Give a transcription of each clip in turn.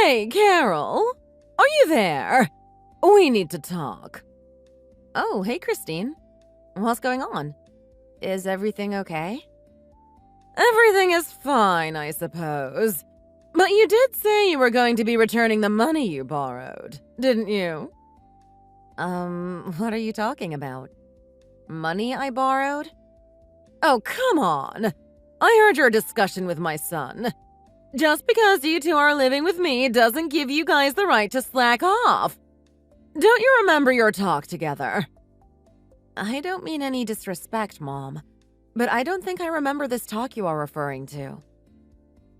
Hey, Carol! Are you there? We need to talk. Oh, hey, Christine. What's going on? Is everything okay? Everything is fine, I suppose. But you did say you were going to be returning the money you borrowed, didn't you? What are you talking about? Money I borrowed? Oh, come on! I heard your discussion with my son. Just because you two are living with me doesn't give you guys the right to slack off. Don't you remember your talk together? I don't mean any disrespect, Mom, but I don't think I remember this talk you are referring to.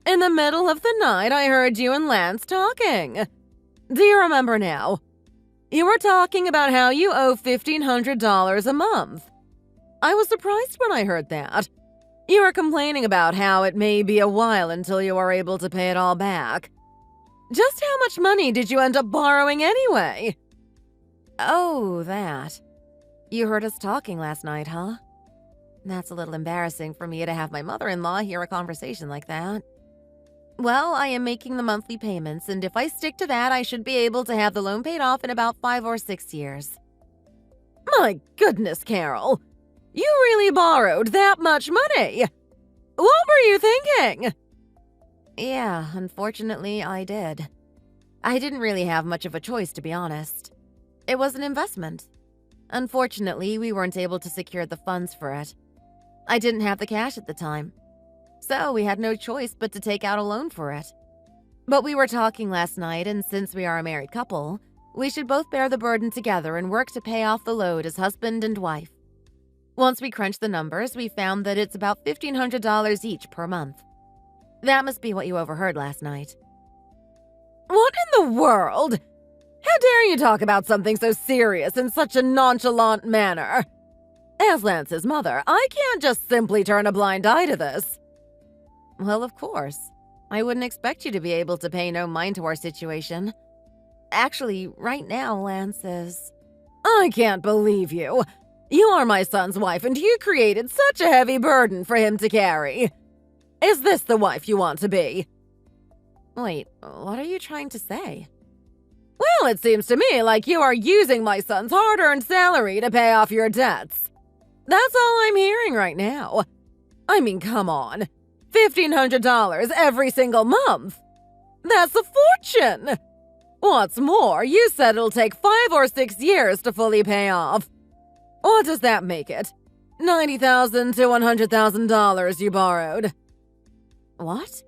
In the middle of the night, I heard you and Lance talking. Do you remember now? You were talking about how you owe $1,500 a month. I was surprised when I heard that. You were complaining about how it may be a while until you are able to pay it all back. Just how much money did you end up borrowing anyway? Oh, that. You heard us talking last night, huh? That's a little embarrassing for me to have my mother-in-law hear a conversation like that. Well, I am making the monthly payments, and if I stick to that, I should be able to have the loan paid off in about 5 or 6 years. My goodness, Carol! You really borrowed that much money! What were you thinking? Yeah, unfortunately, I did. I didn't really have much of a choice, to be honest. It was an investment. Unfortunately, we weren't able to secure the funds for it. I didn't have the cash at the time. So we had no choice but to take out a loan for it. But we were talking last night, and since we are a married couple, we should both bear the burden together and work to pay off the load as husband and wife. Once we crunched the numbers, we found that it's about $1,500 each per month. That must be what you overheard last night. What in the world? How dare you talk about something so serious in such a nonchalant manner? As Lance's mother, I can't just simply turn a blind eye to this. Well, of course. I wouldn't expect you to be able to pay no mind to our situation. Actually, right now, Lance is... I can't believe you. You are my son's wife, and you created such a heavy burden for him to carry. Is this the wife you want to be? Wait, what are you trying to say? Well, it seems to me like you are using my son's hard-earned salary to pay off your debts. That's all I'm hearing right now. I mean, come on. $1,500 every single month. That's a fortune. What's more, you said it'll take 5 or 6 years to fully pay off. What does that make it? $90,000 to $100,000 you borrowed. What?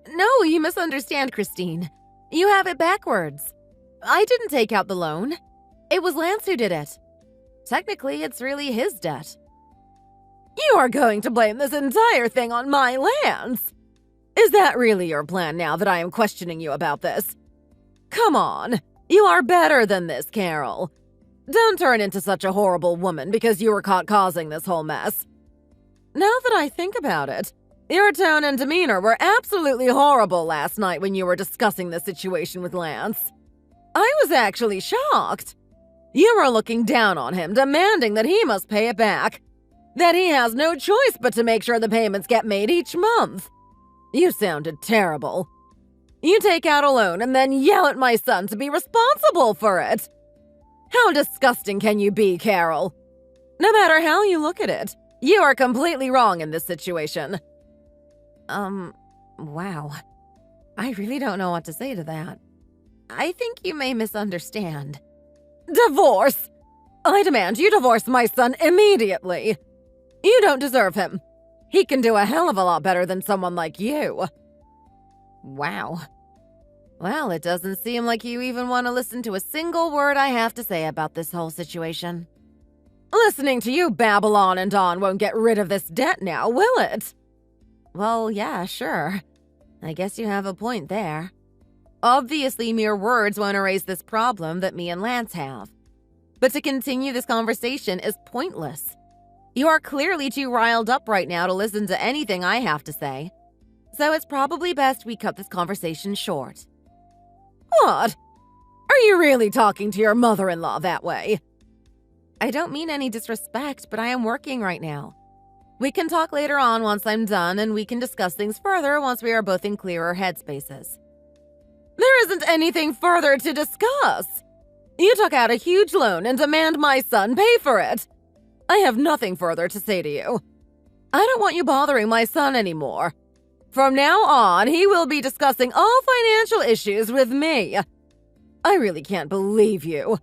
No, you misunderstand, Christine. You have it backwards. I didn't take out the loan. It was Lance who did it. Technically, it's really his debt. You are going to blame this entire thing on my Lance. Is that really your plan now that I am questioning you about this? Come on, you are better than this, Carol. Don't turn into such a horrible woman because you were caught causing this whole mess. Now that I think about it, your tone and demeanor were absolutely horrible last night when you were discussing the situation with Lance. I was actually shocked. You were looking down on him, demanding that he must pay it back. That he has no choice but to make sure the payments get made each month. You sounded terrible. You take out a loan and then yell at my son to be responsible for it. How disgusting can you be, Carol? No matter how you look at it, you are completely wrong in this situation. Wow. I really don't know what to say to that. I think you may misunderstand. Divorce! I demand you divorce my son immediately. You don't deserve him. He can do a hell of a lot better than someone like you. Wow. Well, it doesn't seem like you even want to listen to a single word I have to say about this whole situation. Listening to you babble on and on won't get rid of this debt now, will it? Well, yeah, sure. I guess you have a point there. Obviously, mere words won't erase this problem that me and Lance have. But to continue this conversation is pointless. You are clearly too riled up right now to listen to anything I have to say. So it's probably best we cut this conversation short. What? Are you really talking to your mother-in-law that way? I don't mean any disrespect, but I am working right now. We can talk later on once I'm done, and we can discuss things further once we are both in clearer headspaces. There is isn't anything further to discuss. You took out a huge loan and demand my son pay for it. I have nothing further to say to you. I don't want you bothering my son anymore. From now on, he will be discussing all financial issues with me. I really can't believe you.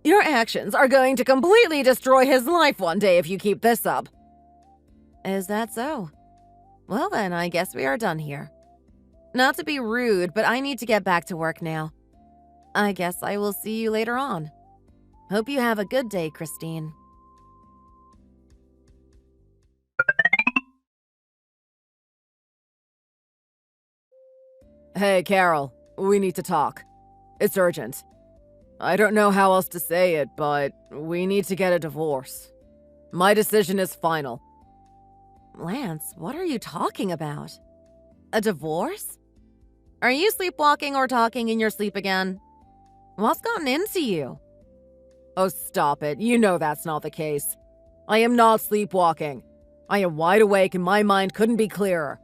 Your actions are going to completely destroy his life one day if you keep this up. Is that so? Well then, I guess we are done here. Not to be rude, but I need to get back to work now. I guess I will see you later on. Hope you have a good day, Christine. Hey, Carol, we need to talk. It's urgent. I don't know how else to say it, but we need to get a divorce. My decision is final. Lance, what are you talking about? A divorce? Are you sleepwalking or talking in your sleep again? What's gotten into you? Oh, stop it. You know that's not the case. I am not sleepwalking. I am wide awake and my mind couldn't be clearer.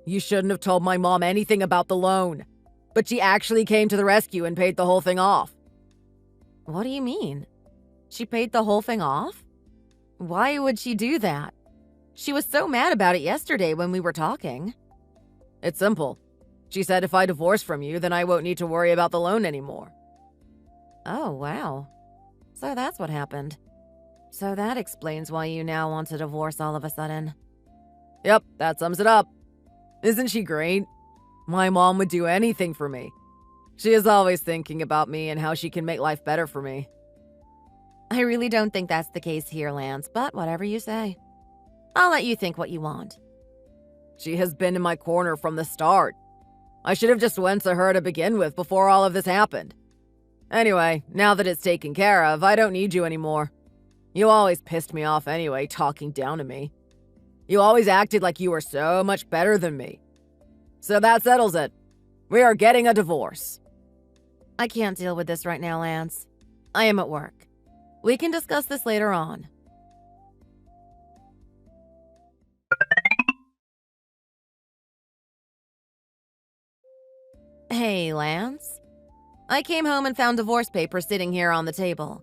You shouldn't have told my mom anything about the loan. But she actually came to the rescue and paid the whole thing off. What do you mean? She paid the whole thing off? Why would she do that? She was so mad about it yesterday when we were talking. It's simple. She said if I divorce from you, then I won't need to worry about the loan anymore. Oh, wow. So that's what happened. So that explains why you now want a divorce all of a sudden. Yep, that sums it up. Isn't she great? My mom would do anything for me. She is always thinking about me and how she can make life better for me. I really don't think that's the case here, Lance, but whatever you say. I'll let you think what you want. She has been in my corner from the start. I should have just went to her to begin with before all of this happened. Anyway, now that it's taken care of, I don't need you anymore. You always pissed me off anyway, talking down to me. You always acted like you were so much better than me. So that settles it. We are getting a divorce. I can't deal with this right now, Lance. I am at work. We can discuss this later on. Hey, Lance. I came home and found divorce papers sitting here on the table.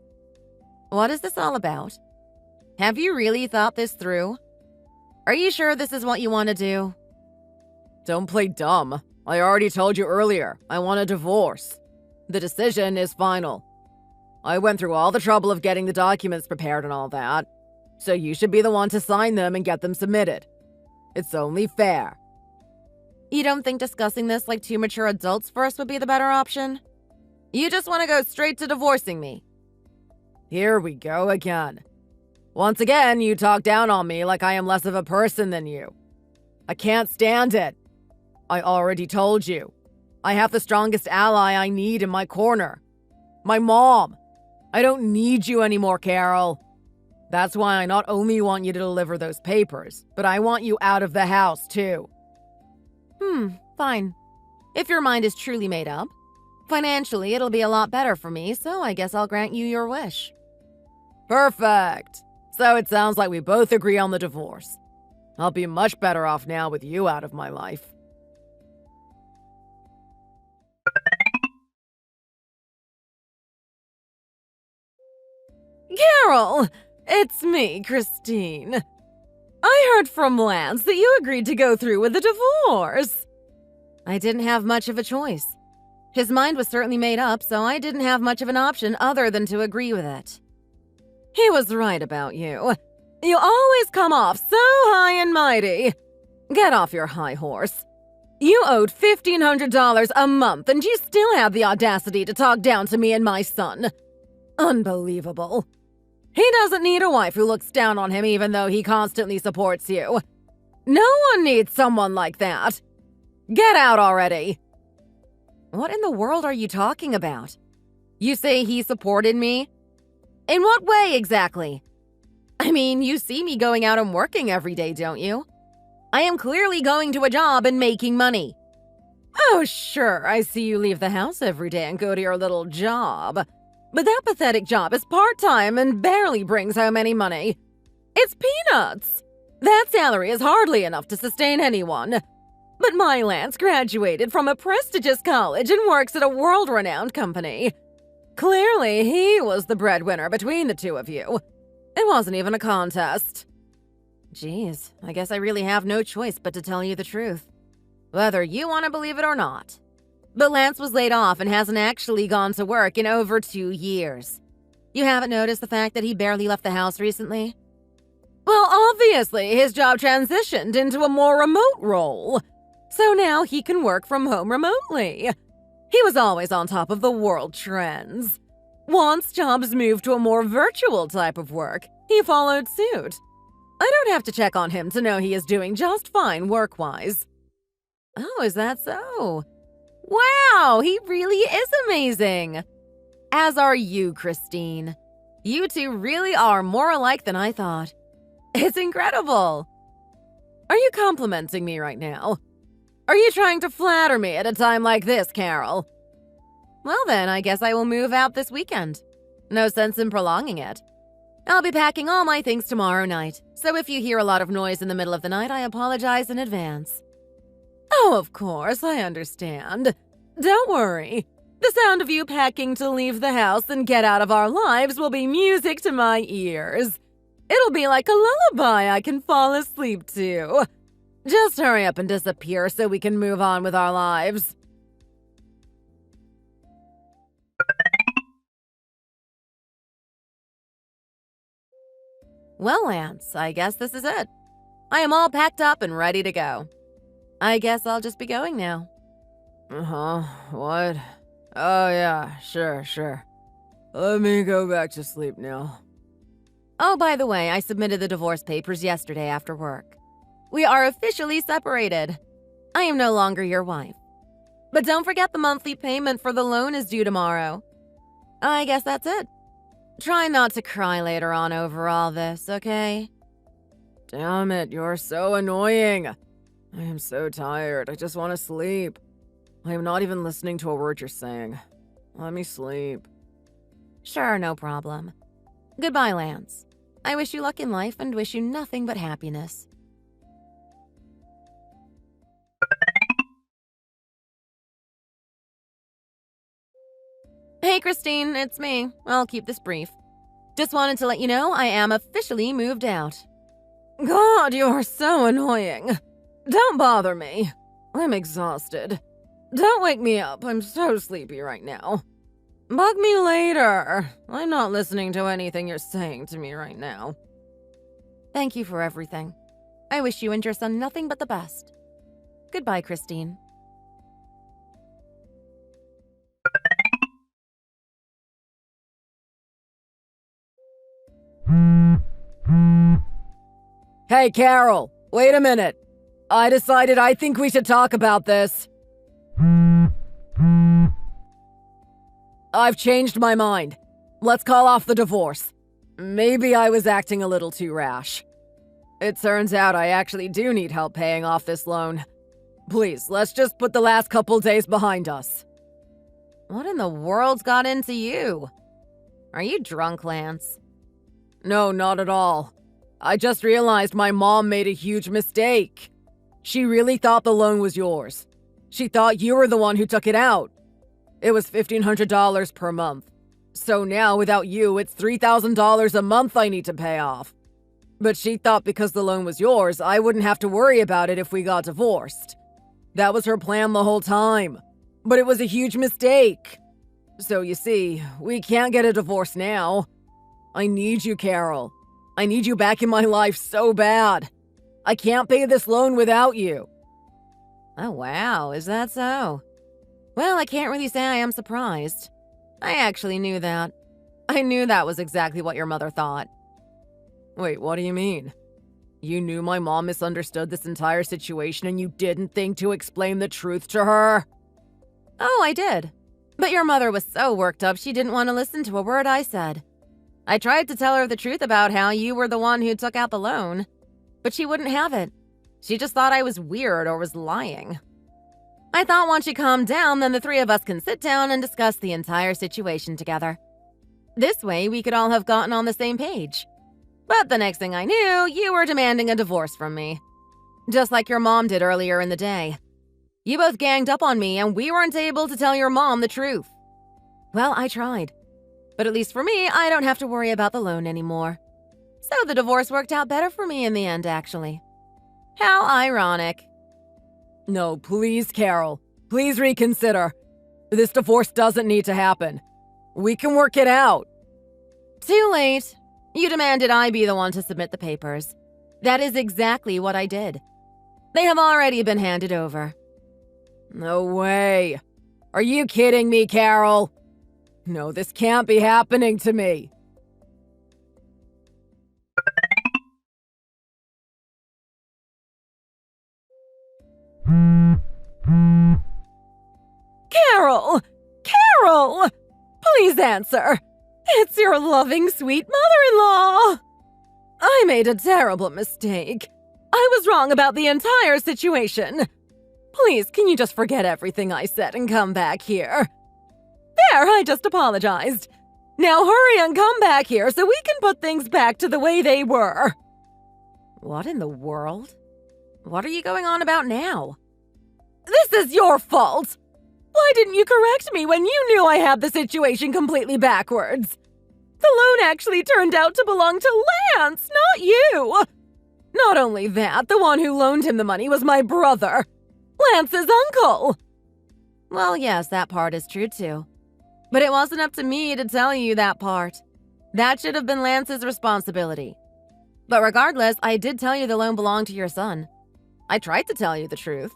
What is this all about? Have you really thought this through? Are you sure this is what you want to do? Don't play dumb. I already told you earlier, I want a divorce. The decision is final. I went through all the trouble of getting the documents prepared and all that, so you should be the one to sign them and get them submitted. It's only fair. You don't think discussing this like two mature adults first would be the better option? You just want to go straight to divorcing me. Here we go again. Once again, you talk down on me like I am less of a person than you. I can't stand it. I already told you. I have the strongest ally I need in my corner. My mom. I don't need you anymore, Carol. That's why I not only want you to deliver those papers, but I want you out of the house, too. Fine. If your mind is truly made up. Financially, it'll be a lot better for me, so I guess I'll grant you your wish. Perfect. So it sounds like we both agree on the divorce. I'll be much better off now with you out of my life. Carol! It's me, Christine. I heard from Lance that you agreed to go through with the divorce. I didn't have much of a choice. His mind was certainly made up, so I didn't have much of an option other than to agree with it. He was right about you. You always come off so high and mighty. Get off your high horse. You owed $1,500 a month, and you still have the audacity to talk down to me and my son. Unbelievable. He doesn't need a wife who looks down on him even though he constantly supports you. No one needs someone like that. Get out already. What in the world are you talking about? You say he supported me? In what way exactly? I mean, you see me going out and working every day, don't you? I am clearly going to a job and making money. Oh, sure, I see you leave the house every day and go to your little job. But that pathetic job is part-time and barely brings home any money. It's peanuts. That salary is hardly enough to sustain anyone. But my Lance graduated from a prestigious college and works at a world-renowned company. Clearly, he was the breadwinner between the two of you. It wasn't even a contest. Geez, I guess I really have no choice but to tell you the truth. Whether you want to believe it or not. But Lance was laid off and hasn't actually gone to work in over 2 years. You haven't noticed the fact that he barely left the house recently? Well, obviously, his job transitioned into a more remote role. So now he can work from home remotely. He was always on top of the world trends. Once jobs moved to a more virtual type of work, he followed suit. I don't have to check on him to know he is doing just fine work-wise. Oh, is that so? Wow, he really is amazing. As are you, Christine. You two really are more alike than I thought. It's incredible. Are you complimenting me right now? Are you trying to flatter me at a time like this, Carol? Well then, I guess I will move out this weekend. No sense in prolonging it. I'll be packing all my things tomorrow night, so if you hear a lot of noise in the middle of the night, I apologize in advance. Oh, of course, I understand. Don't worry. The sound of you packing to leave the house and get out of our lives will be music to my ears. It'll be like a lullaby I can fall asleep to. Just hurry up and disappear so we can move on with our lives. Well, Lance, I guess this is it. I am all packed up and ready to go. I guess I'll just be going now. Uh-huh, what? Oh yeah, sure. Let me go back to sleep now. Oh, by the way, I submitted the divorce papers yesterday after work. We are officially separated. I am no longer your wife. But don't forget the monthly payment for the loan is due tomorrow. I guess that's it. Try not to cry later on over all this, okay? Damn it, you're so annoying. I am so tired. I just want to sleep. I am not even listening to a word you're saying. Let me sleep. Sure, no problem. Goodbye, Lance. I wish you luck in life and wish you nothing but happiness. Hey, Christine, it's me. I'll keep this brief. Just wanted to let you know I am officially moved out. God, you're so annoying. Don't bother me. I'm exhausted. Don't wake me up. I'm so sleepy right now. Bug me later. I'm not listening to anything you're saying to me right now. Thank you for everything. I wish you and your son nothing but the best. Goodbye, Christine. Hey, Carol, wait a minute. I decided I think we should talk about this. I've changed my mind. Let's call off the divorce. Maybe I was acting a little too rash. It turns out I actually do need help paying off this loan. Please, let's just put the last couple days behind us. What in the world's got into you? Are you drunk, Lance? No, not at all. I just realized my mom made a huge mistake. She really thought the loan was yours. She thought you were the one who took it out. It was $1,500 per month. So now, without you, it's $3,000 a month I need to pay off. But she thought because the loan was yours, I wouldn't have to worry about it if we got divorced. That was her plan the whole time. But it was a huge mistake. So you see, we can't get a divorce now. I need you, Carol. I need you back in my life so bad. I can't pay this loan without you. Oh, wow, is that so? Well, I can't really say I am surprised. I actually knew that. I knew that was exactly what your mother thought. Wait, what do you mean? You knew my mom misunderstood this entire situation and you didn't think to explain the truth to her? Oh, I did. But your mother was so worked up she didn't want to listen to a word I said. I tried to tell her the truth about how you were the one who took out the loan, but she wouldn't have it. She just thought I was weird or was lying. I thought once she calmed down, then the three of us can sit down and discuss the entire situation together. This way, we could all have gotten on the same page. But the next thing I knew, you were demanding a divorce from me. Just like your mom did earlier in the day. You both ganged up on me and we weren't able to tell your mom the truth. Well, I tried. But at least for me, I don't have to worry about the loan anymore. So the divorce worked out better for me in the end, actually. How ironic. No, please, Carol. Please reconsider. This divorce doesn't need to happen. We can work it out. Too late. You demanded I be the one to submit the papers. That is exactly what I did. They have already been handed over. No way. Are you kidding me, Carol? No, this can't be happening to me. Carol! Carol! Please answer. It's your loving, sweet mother-in-law. I made a terrible mistake. I was wrong about the entire situation. Please, can you just forget everything I said and come back here? There, I just apologized. Now hurry and come back here so we can put things back to the way they were. What in the world? What are you going on about now? This is your fault! Why didn't you correct me when you knew I had the situation completely backwards? The loan actually turned out to belong to Lance, not you! Not only that, the one who loaned him the money was my brother, Lance's uncle! Well, yes, that part is true too. But it wasn't up to me to tell you that part. That should have been Lance's responsibility. But regardless, I did tell you the loan belonged to your son. I tried to tell you the truth.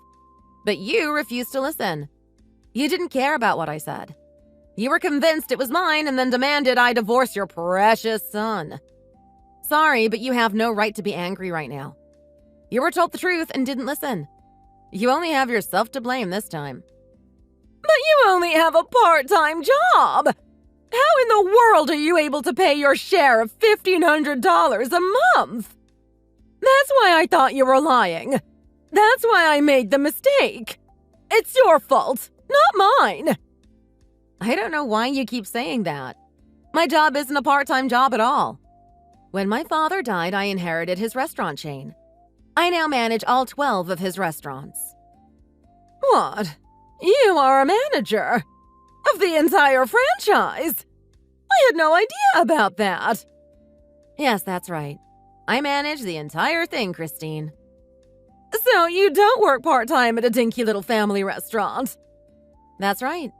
But you refused to listen. You didn't care about what I said. You were convinced it was mine and then demanded I divorce your precious son. Sorry, but you have no right to be angry right now. You were told the truth and didn't listen. You only have yourself to blame this time. But you only have a part-time job! How in the world are you able to pay your share of $1,500 a month? That's why I thought you were lying. That's why I made the mistake. It's your fault, not mine. I don't know why you keep saying that. My job isn't a part-time job at all. When my father died, I inherited his restaurant chain. I now manage all 12 of his restaurants. What? You are a manager of the entire franchise? I had no idea about that. Yes, that's right. I manage the entire thing, Christine. So you don't work part-time at a dinky little family restaurant? That's right.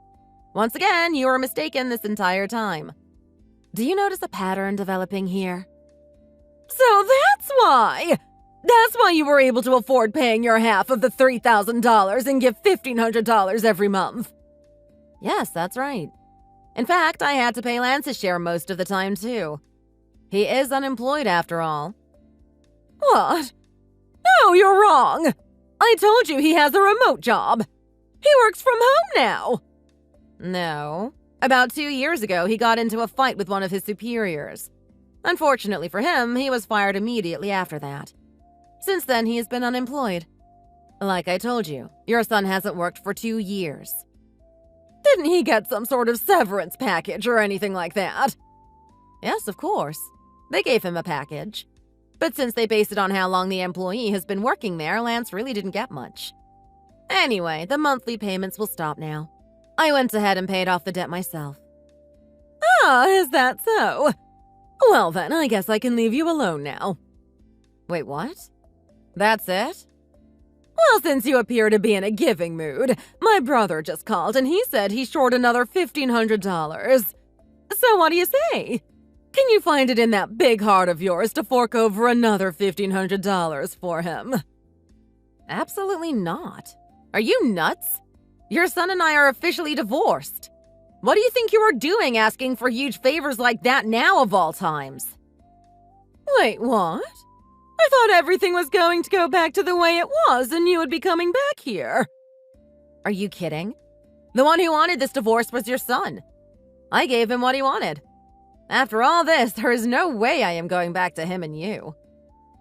Once again, you were mistaken this entire time. Do you notice a pattern developing here? So that's why! That's why you were able to afford paying your half of the $3,000 and give $1,500 every month. Yes, that's right. In fact, I had to pay Lance's share most of the time, too. He is unemployed, after all. What? No, you're wrong! I told you he has a remote job. He works from home now. No. About 2 years ago, he got into a fight with one of his superiors. Unfortunately for him, he was fired immediately after that. Since then, he has been unemployed. Like I told you, your son hasn't worked for 2 years. Didn't he get some sort of severance package or anything like that? Yes, of course. They gave him a package. But since they based it on how long the employee has been working there, Lance really didn't get much. Anyway, the monthly payments will stop now. I went ahead and paid off the debt myself. Ah, is that so? Well then, I guess I can leave you alone now. Wait, what? That's it? Well, since you appear to be in a giving mood, my brother just called and he said he's short another $1,500. So what do you say? Can you find it in that big heart of yours to fork over another $1,500 for him? Absolutely not. Are you nuts? Your son and I are officially divorced. What do you think you are doing asking for huge favors like that now of all times? Wait, what? I thought everything was going to go back to the way it was and you would be coming back here. Are you kidding? The one who wanted this divorce was your son. I gave him what he wanted. After all this, there is no way I am going back to him and you.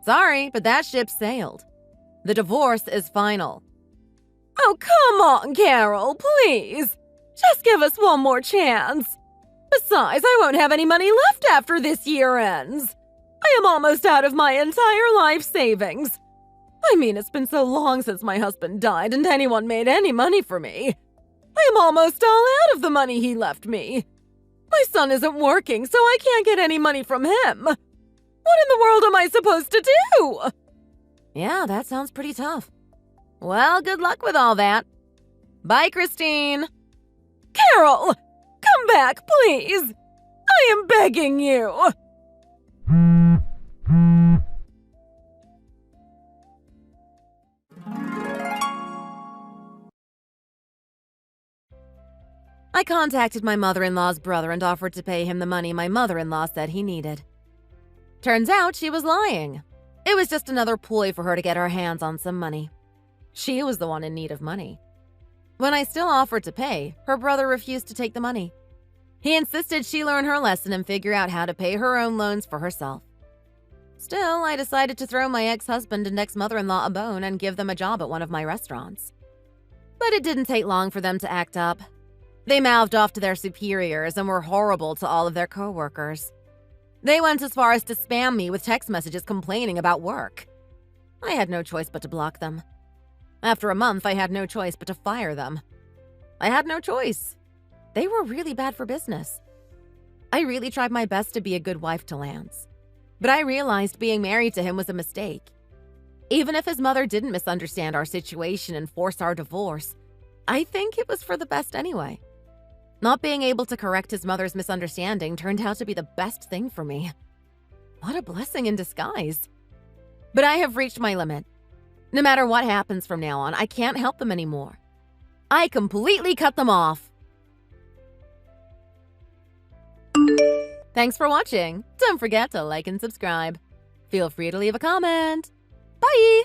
Sorry, but that ship sailed. The divorce is final. Oh, come on, Carol, please. Just give us one more chance. Besides, I won't have any money left after this year ends. I am almost out of my entire life savings. I mean, it's been so long since my husband died and anyone made any money for me. I am almost all out of the money he left me. My son isn't working, so I can't get any money from him. What in the world am I supposed to do? Yeah, that sounds pretty tough. Well, good luck with all that. Bye, Christine. Carol! Come back, please! I am begging you! I contacted my mother-in-law's brother and offered to pay him the money my mother-in-law said he needed. Turns out she was lying. It was just another ploy for her to get her hands on some money. She was the one in need of money. When I still offered to pay, her brother refused to take the money. He insisted she learn her lesson and figure out how to pay her own loans for herself. Still, I decided to throw my ex-husband and ex-mother-in-law a bone and give them a job at one of my restaurants. But it didn't take long for them to act up. They mouthed off to their superiors and were horrible to all of their co-workers. They went as far as to spam me with text messages complaining about work. I had no choice but to block them. After a month, I had no choice but to fire them. I had no choice. They were really bad for business. I really tried my best to be a good wife to Lance. But I realized being married to him was a mistake. Even if his mother didn't misunderstand our situation and force our divorce, I think it was for the best anyway. Not being able to correct his mother's misunderstanding turned out to be the best thing for me. What a blessing in disguise. But I have reached my limit. No matter what happens from now on, I can't help them anymore. I completely cut them off. Thanks for watching. Don't forget to like and subscribe. Feel free to leave a comment. Bye!